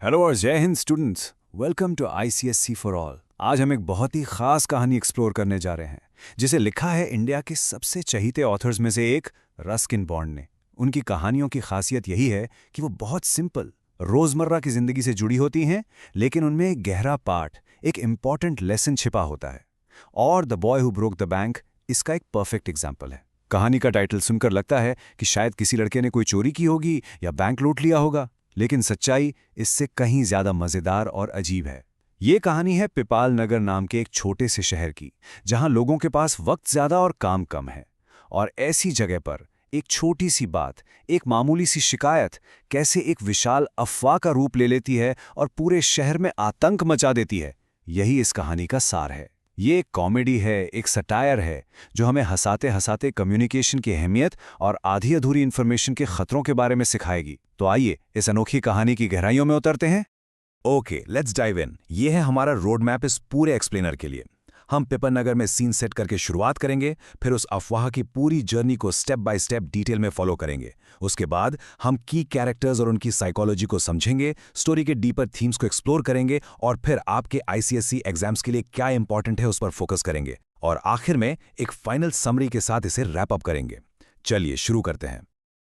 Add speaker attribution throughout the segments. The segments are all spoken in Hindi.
Speaker 1: हेलो और जय हिंद students, welcome to ICSC for all. आज हम एक बहुत ही खास कहानी एक्सप्लोर करने जा रहे हैं जिसे लिखा है इंडिया के सबसे चहीते ऑथर्स में से एक रस्किन बॉन्ड ने। उनकी कहानियों की खासियत यही है कि वो बहुत सिंपल, रोजमर्रा की जिंदगी से जुड़ी होती हैं, लेकिन उनमें एक गहरा पाठ, एक इंपॉर्टेंट लेसन छिपा होता है। और the boy who broke the bank इसका एक परफेक्ट एग्जाम्पल है। कहानी का टाइटल सुनकर लगता है कि शायद किसी लड़के ने कोई चोरी की होगी या बैंक लूट लिया होगा, लेकिन सच्चाई इससे कहीं ज्यादा मजेदार और अजीब है। ये कहानी है पिपाल नगर नाम के एक छोटे से शहर की, जहां लोगों के पास वक्त ज्यादा और काम कम है। और ऐसी जगह पर एक छोटी सी बात, एक मामूली सी शिकायत कैसे एक विशाल अफवाह का रूप ले लेती है और पूरे शहर में आतंक मचा देती है, यही इस कहानी का सार है। ये एक कॉमेडी है, एक सटायर है जो हमें हंसाते हंसाते कम्युनिकेशन की अहमियत और आधी अधूरी इन्फॉर्मेशन के खतरों के बारे में सिखाएगी। तो आइए इस अनोखी कहानी की गहराइयों में उतरते हैं।
Speaker 2: Okay, let's dive in. ये है हमारा रोड मैप इस पूरे एक्सप्लेनर के लिए। हम पिपल नगर में सीन सेट करके शुरुआत करेंगे, फिर उस अफवाह की पूरी जर्नी को स्टेप बाय स्टेप डिटेल में फॉलो करेंगे। उसके बाद हम की कैरेक्टर्स और उनकी साइकोलॉजी को समझेंगे, स्टोरी के डीपर थीम्स को एक्सप्लोर करेंगे और फिर आपके ICSC एग्जाम्स के लिए क्या इंपॉर्टेंट है उस पर फोकस करेंगे। और आखिर में एक फाइनल समरी के साथ इसे रैप अप करेंगे। चलिए शुरू करते हैं।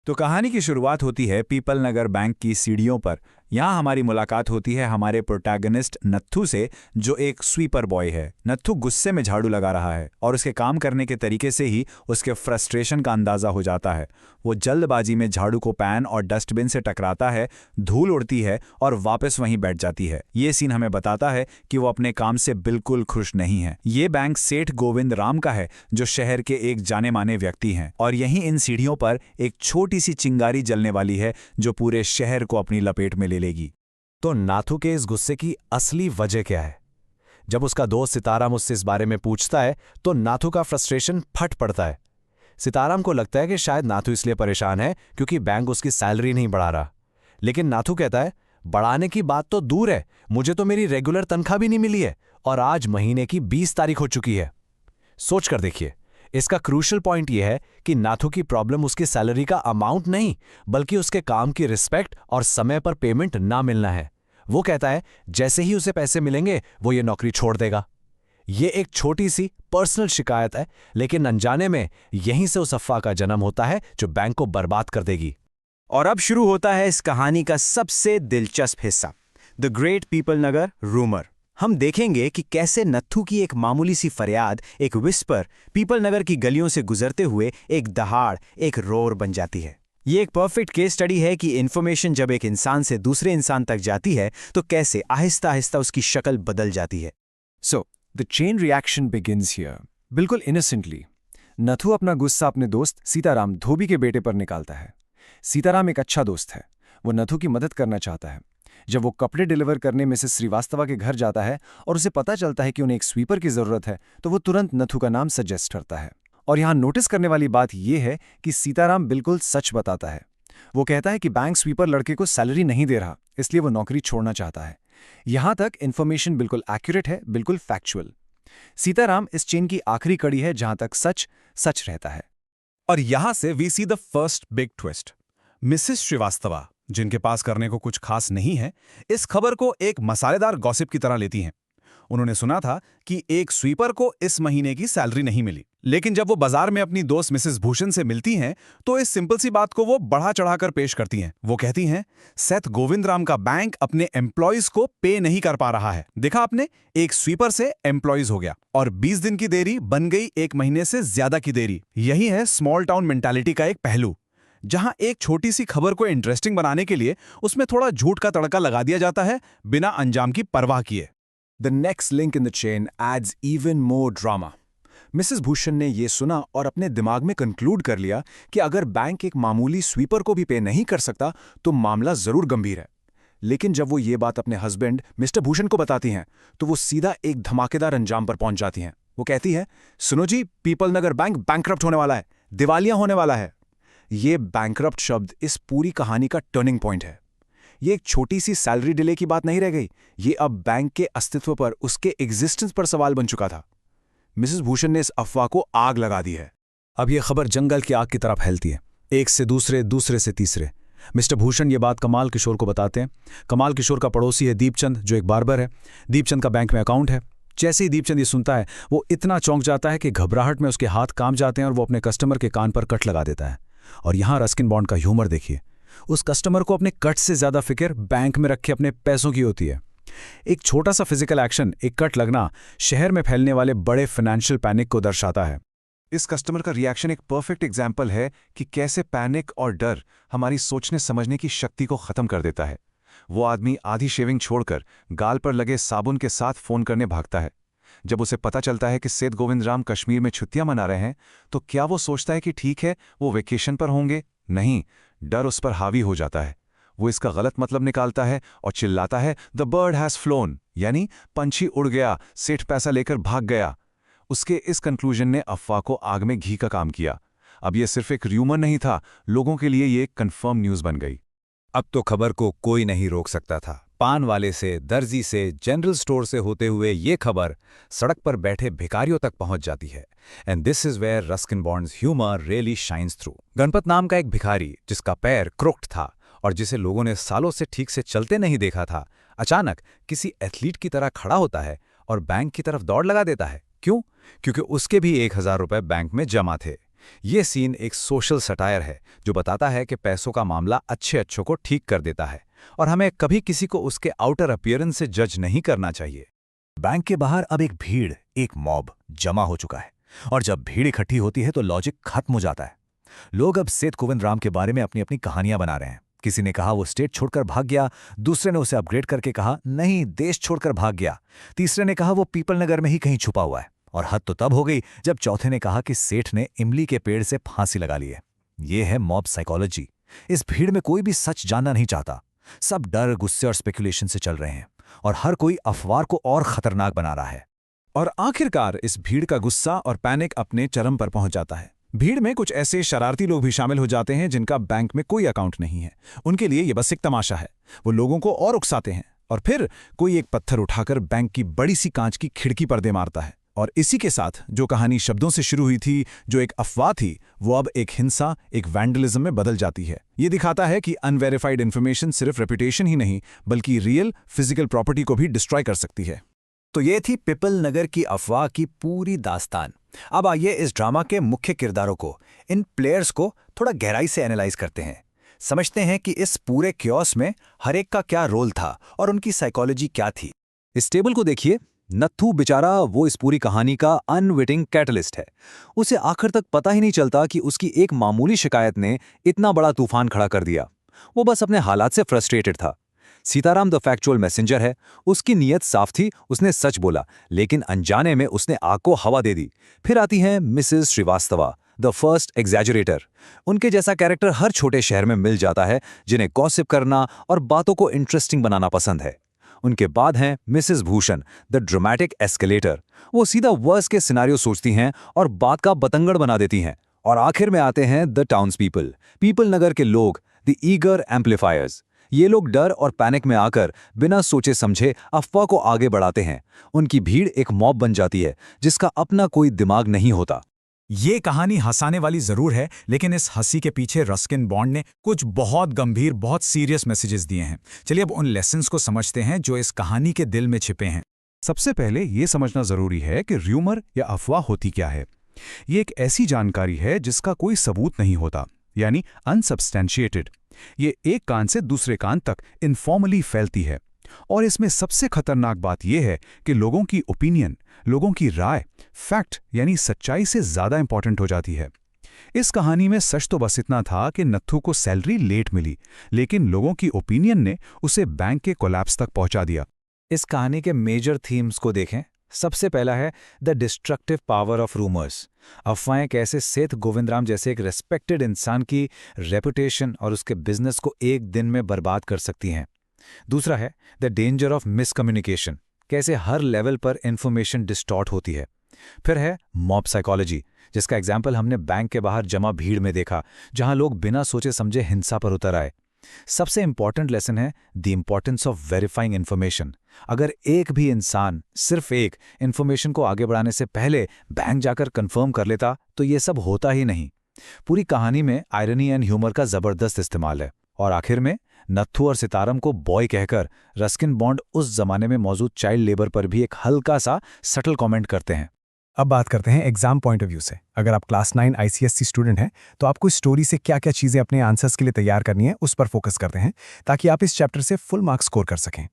Speaker 3: तो कहानी की शुरुआत होती है पीपल नगर बैंक की सीढ़ियों पर। यहाँ हमारी मुलाकात होती है हमारे प्रोटैगनिस्ट नत्थू से, जो एक स्वीपर बॉय है। नत्थू गुस्से में झाड़ू लगा रहा है और उसके काम करने के तरीके से ही उसके फ्रस्ट्रेशन का अंदाजा हो जाता है। वो जल्दबाजी में झाड़ू को पैन और डस्टबिन से टकराता है, धूल उड़ती है और वापस वहीं बैठ जाती है। ये सीन हमें बताता है कि वो अपने काम से बिल्कुल खुश नहीं है। ये बैंक सेठ गोविंद राम का है, जो शहर के एक जाने माने व्यक्ति हैं। और यहीं इन सीढ़ियों पर एक छोटी सी चिंगारी जलने वाली है जो पूरे शहर को अपनी लपेट में ले लेगी।
Speaker 2: तो नाथू के इस गुस्से की असली वजह क्या है? जब उसका दोस्त सिताराम उससे इस बारे में पूछता है तो नाथू का फ्रस्ट्रेशन फट पड़ता है। सिताराम को लगता है कि शायद नाथू इसलिए परेशान है क्योंकि बैंक उसकी सैलरी नहीं बढ़ा रहा। लेकिन नाथू कहता है, बढ़ाने की बात तो दूर है, मुझे तो मेरी रेगुलर तनख्वाह भी नहीं मिली है और आज महीने की 20 तारीख हो चुकी है। सोच कर देखिए, इसका क्रूशल पॉइंट यह है कि नाथू की प्रॉब्लम उसकी सैलरी का अमाउंट नहीं, बल्कि उसके काम की रिस्पेक्ट और समय पर पेमेंट ना मिलना है। वो कहता है जैसे ही उसे पैसे मिलेंगे वो ये नौकरी छोड़ देगा। ये एक छोटी सी पर्सनल शिकायत है, लेकिन अनजाने में यहीं से उस अफवाह का जन्म होता है जो बैंक को बर्बाद कर देगी।
Speaker 1: और अब शुरू होता है इस कहानी का सबसे दिलचस्प हिस्सा, the great people Nagar rumour. हम देखेंगे कि कैसे नत्थू की एक मामूली सी फरियाद, एक विस्पर, पीपल नगर की गलियों से गुजरते हुए एक दहाड़, एक रोर बन जाती है। ये एक परफेक्ट केस स्टडी है कि इन्फॉर्मेशन जब एक इंसान से दूसरे इंसान तक जाती है तो कैसे आहिस्ता आहिस्ता उसकी शक्ल बदल जाती है।
Speaker 4: So the chain reaction begins here. बिल्कुल इनोसेंटली नथू अपना गुस्सा अपने दोस्त सीताराम धोबी के बेटे पर निकालता है। सीताराम एक अच्छा दोस्त है, वो नथू की मदद करना चाहता है। जब वो कपड़े डिलीवर करने मिसेस श्रीवास्तवा के घर जाता है और उसे पता चलता है कि उन्हें एक स्वीपर की जरूरत है, तो वो तुरंत नथू का नाम सजेस्ट करता है। और यहां नोटिस करने वाली बात यह है कि सीताराम बिल्कुल सच बताता है। वो कहता है कि बैंक स्वीपर लड़के को सैलरी नहीं दे रहा, इसलिए वो नौकरी छोड़ना चाहता है। यहां तक इन्फॉर्मेशन बिल्कुल एक्यूरेट है, बिल्कुल फैक्चुअल। सीताराम इस चेन की आखिरी कड़ी है जहां तक सच सच रहता है।
Speaker 2: और यहां से we see the first big twist. Mrs Srivastava, जिनके पास करने को कुछ खास नहीं है, इस खबर को एक मसालेदार गॉसिप की तरह लेती हैं। उन्होंने सुना था कि एक स्वीपर को इस महीने की सैलरी नहीं मिली, लेकिन जब वो बाजार में अपनी दोस्त मिसेस भूषण से मिलती हैं तो इस सिंपल सी बात को वो बढ़ा चढ़ाकर पेश करती हैं। वो कहती हैं, सेठ गोविंद राम का बैंक अपने एम्प्लॉयज को पे नहीं कर पा रहा है। देखा आपने, एक स्वीपर से एम्प्लॉयज हो गया और 20 दिन की देरी बन गई 1 महीने से ज्यादा की देरी। यही है स्मॉल टाउन मेंटालिटी का एक पहलू, जहां एक छोटी सी खबर को इंटरेस्टिंग बनाने के लिए उसमें थोड़ा झूठ का तड़का लगा दिया जाता है, बिना अंजाम की परवाह किए।
Speaker 4: The next link in the chain adds even more drama. Mrs Bhushan ने यह सुना और अपने दिमाग में कंक्लूड कर लिया कि अगर बैंक एक मामूली स्वीपर को भी पे नहीं कर सकता तो मामला जरूर गंभीर है। लेकिन जब वो ये बात अपने हस्बैंड मिस्टर भूषण को बताती हैं तो वो सीधा एक धमाकेदार अंजाम पर पहुंच जाती हैं। वो कहती है, सुनो जी, पीपल नगर बैंक बैंकरप्ट होने वाला है, दिवालिया होने वाला है। ये बैंकरप्ट शब्द इस पूरी कहानी का टर्निंग पॉइंट है। ये एक छोटी सी सैलरी डिले की बात नहीं रह गई, ये अब बैंक के अस्तित्व पर, उसके एग्जिस्टेंस पर सवाल बन चुका था। मिसेस भूषण ने इस अफवाह को आग लगा दी है।
Speaker 2: अब यह खबर जंगल की आग की तरह फैलती है, एक से दूसरे, दूसरे से तीसरे। मिस्टर भूषण ये बात कमाल किशोर को बताते हैं। कमाल किशोर का पड़ोसी है दीपचंद, जो एक बार्बर है। दीपचंद का बैंक में अकाउंट है। जैसे ही दीपचंद ये सुनता है, वो इतना चौंक जाता है कि घबराहट में उसके हाथ कांप जाते हैं और वो अपने कस्टमर के कान पर कट लगा देता है। और यहाँ रस्किन बॉन्ड का ह्यूमर देखिए। उस कस्टमर को अपने कट से ज्यादा फिक्र बैंक में रखे अपने पैसों की होती है। एक छोटा सा फिजिकल एक्शन, एक कट लगना, शहर में फैलने वाले बड़े फाइनेंशियल पैनिक को दर्शाता है।
Speaker 4: इस कस्टमर का रिएक्शन एक परफेक्ट एग्जाम्पल है कि कैसे पैनिक और डर हमारी सोचने समझने की शक्ति को खत्म कर देता है। वो आदमी आधी शेविंग छोड़कर गाल पर लगे साबुन के साथ फोन करने भागता है। जब उसे पता चलता है कि सेठ गोविंदराम कश्मीर में छुट्टियां मना रहे हैं, तो क्या वो सोचता है कि ठीक है, वो वेकेशन पर होंगे? नहीं, डर उस पर हावी हो जाता है। वो इसका गलत मतलब निकालता है और चिल्लाता है, द बर्ड हैज फ्लोन, यानी पंछी उड़ गया, सेठ पैसा लेकर भाग गया। उसके इस कंक्लूजन ने अफवाह को आग में घी का काम किया। अब यह सिर्फ एक र्यूमर नहीं था, लोगों के लिए ये एक कंफर्म न्यूज बन गई।
Speaker 3: अब तो खबर को कोई नहीं रोक सकता था। पान वाले से, दर्जी से, जनरल स्टोर से होते हुए ये खबर सड़क पर बैठे भिखारियों तक पहुंच जाती है। And this is where Ruskin Bond's humour really shines through. Ganpat नाम का एक भिखारी, जिसका पैर क्रोक्ड था और जिसे लोगों ने सालों से ठीक से चलते नहीं देखा था, अचानक किसी एथलीट की तरह खड़ा होता है और बैंक की तरफ दौड़ लगा देता है। क्यों? क्योंकि उसके भी 1000 रुपए बैंक में जमा थे। ये सीन एक सोशल सटायर है जो बताता है कि पैसों का मामला अच्छों को ठीक कर देता है और हमें कभी किसी को उसके आउटर अपीयरेंस से जज नहीं करना चाहिए।
Speaker 2: बैंक के बाहर अब एक भीड़, एक मॉब जमा हो चुका है और जब भीड़ इकट्ठी होती है तो लॉजिक खत्म हो जाता है। लोग अब सेठ गोविंदराम के बारे में अपनी अपनी कहानियां बना रहे हैं। किसी ने कहा वो स्टेट छोड़कर भाग गया, दूसरे ने उसे अपग्रेड करके कहा नहीं, देश छोड़कर भाग गया, तीसरे ने कहा वो पीपल नगर में ही कहीं छुपा हुआ है, और हद तो तब हो गई जब चौथे ने कहा कि सेठ ने इमली के पेड़ से फांसी लगा ली है। ये है मॉब साइकोलॉजी। इस भीड़ में कोई भी सच जानना नहीं चाहता। सब डर, गुस्से और स्पेकुलेशन से चल रहे हैं और हर कोई अफवाह को और खतरनाक बना रहा है।
Speaker 1: और आखिरकार इस भीड़ का गुस्सा और पैनिक अपने चरम पर पहुंच जाता है। भीड़ में कुछ ऐसे शरारती लोग भी शामिल हो जाते हैं जिनका बैंक में कोई अकाउंट नहीं है। उनके लिए ये बस एक तमाशा है। वो लोगों को और उकसाते हैं और फिर कोई एक पत्थर उठाकर बैंक की बड़ी सी कांच की खिड़की पर दे मारता है। और इसी के साथ जो कहानी शब्दों से शुरू हुई थी, जो एक अफवाह थी, वो अब एक हिंसा, एक वैंडलिज्म में बदल जाती है। ये दिखाता है कि अनवेरिफाइड इन्फॉर्मेशन सिर्फ रेपुटेशन ही नहीं बल्कि रियल फिजिकल प्रॉपर्टी को भी डिस्ट्रॉय कर सकती है।
Speaker 2: तो ये थी पिपल नगर की अफवाह की पूरी दास्तान। अब आइए इस ड्रामा के मुख्य किरदारों को, इन प्लेयर्स को थोड़ा गहराई से एनालाइज करते हैं। समझते हैं कि इस पूरे क्योस में हर एक का क्या रोल था और उनकी साइकोलॉजी क्या थी।
Speaker 3: इस टेबल को देखिए। नत्थू बेचारा वो इस पूरी कहानी का अनविटिंग कैटलिस्ट है। उसे आखिर तक पता ही नहीं चलता कि उसकी एक मामूली शिकायत ने इतना बड़ा तूफान खड़ा कर दिया। वो बस अपने हालात से फ्रस्ट्रेटेड था। सीताराम द फैक्चुअल मैसेंजर है। उसकी नीयत साफ थी, उसने सच बोला, लेकिन अनजाने में उसने आग को हवा दे दी। फिर आती हैं मिसेस श्रीवास्तवा, द फर्स्ट एग्जैजुरेटर। उनके जैसा कैरेक्टर हर छोटे शहर में मिल जाता है, जिन्हें गॉसिप करना और बातों को इंटरेस्टिंग बनाना पसंद है। उनके बाद हैं Mrs Bhushan, the dramatic escalator. वो सीधा वर्स के सिनारियो सोचती हैं और बात का बतंगड़ बना देती हैं। और आखिर में आते हैं द टाउन्स पीपल, पीपल नगर के लोग, द ईगर एम्पलीफायर्स। ये लोग डर और पैनिक में आकर बिना सोचे समझे अफवाह को आगे बढ़ाते हैं। उनकी भीड़ एक मॉब बन जाती है जिसका अपना कोई दिमाग नहीं होता।
Speaker 1: ये कहानी हंसाने वाली जरूर है, लेकिन इस हंसी के पीछे रस्किन बॉन्ड ने कुछ बहुत गंभीर, बहुत सीरियस मैसेजेस दिए हैं। चलिए अब उन लेसन्स को समझते हैं जो इस कहानी के दिल में छिपे हैं।
Speaker 4: सबसे पहले ये समझना जरूरी है कि र्यूमर या अफवाह होती क्या है। ये एक ऐसी जानकारी है जिसका कोई सबूत नहीं होता, यानी अनसब्सटेंशिएटेड। ये एक कान से दूसरे कान तक इनफॉर्मली फैलती है। और इसमें सबसे खतरनाक बात यह है कि लोगों की ओपिनियन, लोगों की राय, फैक्ट यानी सच्चाई से ज्यादा इंपॉर्टेंट हो जाती है। इस कहानी में सच तो बस इतना था कि नत्थू को सैलरी लेट मिली, लेकिन लोगों की ओपिनियन ने उसे बैंक के कोलैप्स तक पहुंचा दिया।
Speaker 2: इस कहानी के मेजर थीम्स को देखें। सबसे पहला है the destructive power of rumours. अफवाहें कैसे सेठ गोविंदराम जैसे एक रेस्पेक्टेड इंसान की रेपुटेशन और उसके बिजनेस को एक दिन में बर्बाद कर सकती हैं। दूसरा है द डेंजर ऑफ मिसकम्युनिकेशन, कैसे हर लेवल पर इंफॉर्मेशन डिस्टॉर्ट होती है। फिर है मॉब साइकोलॉजी, जिसका एग्जाम्पल हमने बैंक के बाहर जमा भीड़ में देखा, जहां लोग बिना सोचे समझे हिंसा पर उतर आए। सबसे इंपॉर्टेंट लेसन है the importance of verifying information. अगर एक भी इंसान, सिर्फ एक, इन्फॉर्मेशन को आगे बढ़ाने से पहले बैंक जाकर कंफर्म कर लेता तो ये सब होता ही नहीं। पूरी कहानी में आयरनी एंड ह्यूमर का जबरदस्त इस्तेमाल है। और आखिर में नत्थू और सितारम को बॉय कहकर रस्किन बॉन्ड उस जमाने में मौजूद चाइल्ड लेबर पर भी एक हल्का सा सटल कमेंट करते हैं।
Speaker 4: अब बात करते हैं एग्जाम पॉइंट ऑफ व्यू से। अगर आप क्लास 9 आईसीएससी स्टूडेंट हैं तो आपको इस स्टोरी से क्या क्या चीज़ें अपने आंसर्स के लिए तैयार करनी है उस पर फोकस करते हैं, ताकि आप इस चैप्टर से फुल मार्क्स स्कोर कर सकें।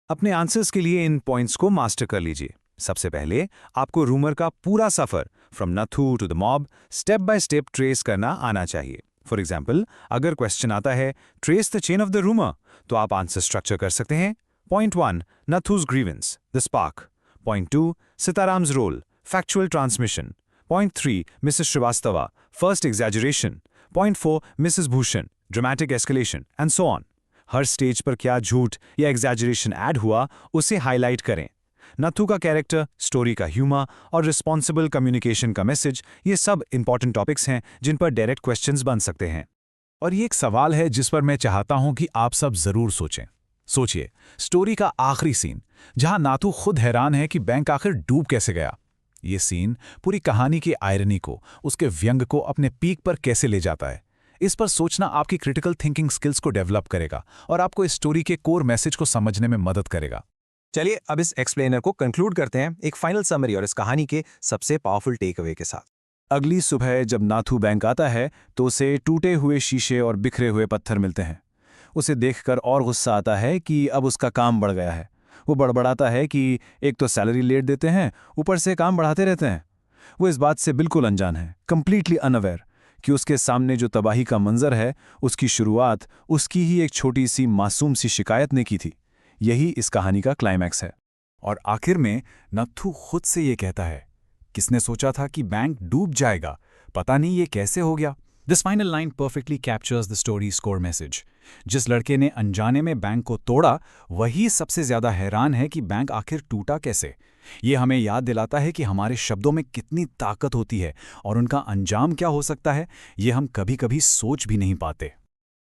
Speaker 1: अपने आंसर्स के लिए इन पॉइंट्स को मास्टर कर लीजिए। सबसे पहले आपको रूमर का पूरा सफर from Nathu to the mob step by step trace करना आना चाहिए। फॉर एग्जाम्पल, अगर क्वेश्चन आता है trace the chain of the rumour, तो आप आंसर स्ट्रक्चर कर सकते हैं। Point 1, Nathu's grievance, the spark. Point 2, Sitaram's role, factual transmission. Point 3, Mrs Srivastava, first exaggeration. Point 4, Mrs Bhushan, dramatic escalation, and so on. हर स्टेज पर क्या झूठ या एग्जैजरेशन ऐड हुआ उसे हाईलाइट करें। नथू का कैरेक्टर, स्टोरी का ह्यूमर और रिस्पॉन्सिबल कम्युनिकेशन का मैसेज, ये सब इंपॉर्टेंट टॉपिक्स हैं जिन पर डायरेक्ट क्वेश्चंस बन सकते हैं।
Speaker 3: और ये एक सवाल है जिस पर मैं चाहता हूं कि आप सब जरूर सोचें। सोचिए, स्टोरी का आखिरी सीन जहां नाथू खुद हैरान है कि बैंक आखिर डूब कैसे गया। ये सीन पूरी कहानी की आयरनी को, उसके व्यंग को अपने पीक पर कैसे ले जाता है। इस पर सोचना आपकी क्रिटिकल थिंकिंग स्किल्स को डेवलप करेगा और आपको इस स्टोरी के कोर मैसेज को समझने में मदद करेगा।
Speaker 5: चलिए अब इस एक्सप्लेनर को कंक्लूड करते हैं एक फाइनल समरी और इस कहानी के सबसे पावरफुल टेक अवे के साथ।
Speaker 2: अगली सुबह जब नाथू बैंक आता है तो उसे टूटे हुए शीशे और बिखरे हुए पत्थर मिलते हैं। उसे देखकर और गुस्सा आता है कि अब उसका काम बढ़ गया है। वो बड़बड़ाता है कि एक तो सैलरी लेट देते हैं, ऊपर से काम बढ़ाते रहते हैं। वो इस बात से बिल्कुल अनजान है, कंप्लीटली अनअवेयर, कि उसके सामने जो तबाही का मंजर है उसकी शुरुआत उसकी ही एक छोटी सी मासूम सी शिकायत ने की थी। यही इस कहानी का क्लाइमैक्स है।
Speaker 3: और आखिर में नत्थू खुद से ये कहता है, किसने सोचा था कि बैंक डूब जाएगा, पता नहीं ये कैसे हो गया। This final line perfectly captures the stories core message. जिस लड़के ने अनजाने में बैंक को तोड़ा, वही सबसे ज्यादा हैरान है कि बैंक आखिर टूटा कैसे। ये हमें याद दिलाता है कि हमारे शब्दों में कितनी ताकत होती है और उनका अंजाम क्या हो सकता है, ये हम कभी कभी सोच भी नहीं पाते।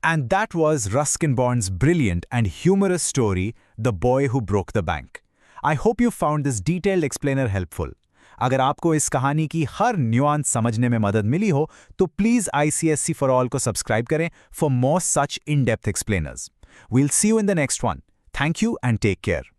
Speaker 1: And that was Ruskin Bond's brilliant and humorous story, The Boy Who Broke the Bank. I hope you found this detailed explainer helpful. अगर आपको इस कहानी की हर न्यूआंस समझने में मदद मिली हो, तो प्लीज़ ICSC for All को सब्सक्राइब करें for more such in-depth explainers. We'll see you in the next one. Thank you and take care.